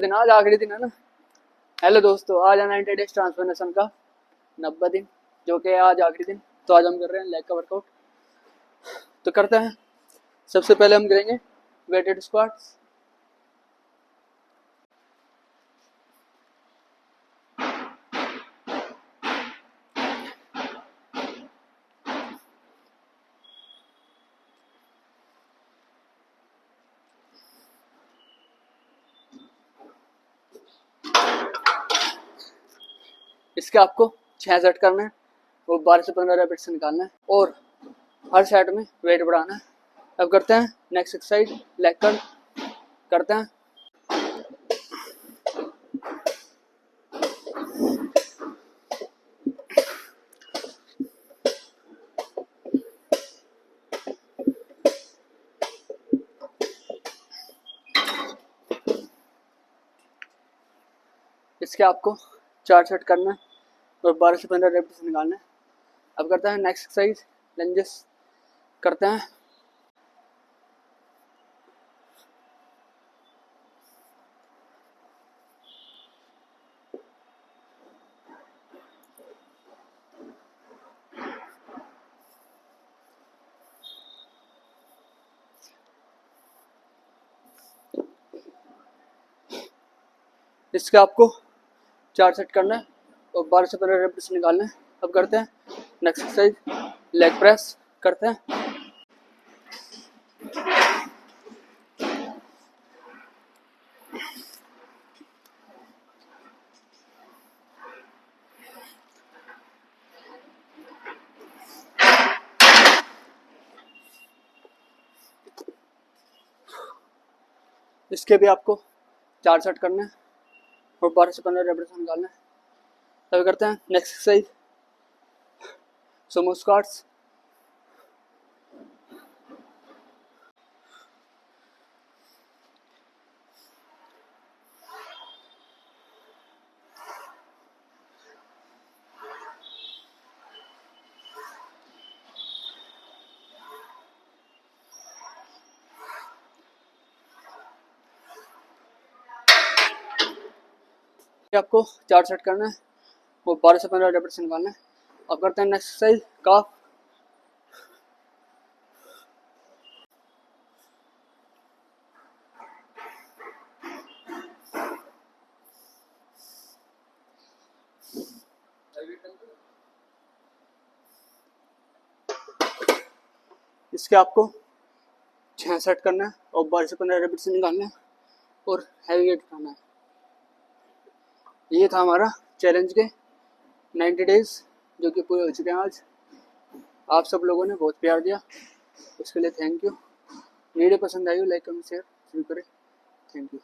दिन आज आखिरी दिन है ना। हेलो दोस्तों, आज है 90 डेज ट्रांसफॉर्मेशन का 90 दिन, जो कि आज आखिरी दिन। तो आज हम कर रहे हैं लेग का वर्कआउट। तो करते हैं। सबसे पहले हम करेंगे वेटेड स्क्वाट्स। इसके आपको 6 सेट करना है और 12 से 15 रेपिड से निकालना है और हर सेट में वेट बढ़ाना है। अब करते हैं नेक्स्ट एक्सरसाइज लेग कर्ल करते हैं। इसके आपको 4 सेट करना है और 12 से 15 रेपिड से निकालना है। अब करते हैं नेक्स्ट एक्सरसाइज लंजेस करते हैं। इसके आपको 4 सेट करना है और 12 से 15 रेपिड से निकालना है। अब करते हैं नेक्स्ट एक्सरसाइज लेग प्रेस करते हैं। इसके भी आपको 4 सेट करना है और 12 से 15 रेपिटेशन निकालना है। तब करते हैं नेक्स्ट एक्सरसाइज सुमो स्क्वाट्स। आपको 4 सेट करना है और 12 से 15 रेपिटेशन निकालना है। अब करते हैं नेक्स्ट एक्सरसाइज काफ। इसके आपको 6 सेट करना है और 12 से 15 रेपिटेशन निकालना है और हैवी वेट उठाना है। ये था हमारा चैलेंज के 90 डेज, जो कि पूरे हो चुके हैं आज। आप सब लोगों ने बहुत प्यार दिया, उसके लिए थैंक यू। वीडियो पसंद आई हो लाइक कमेंट शेयर जरूर करें। Thank you.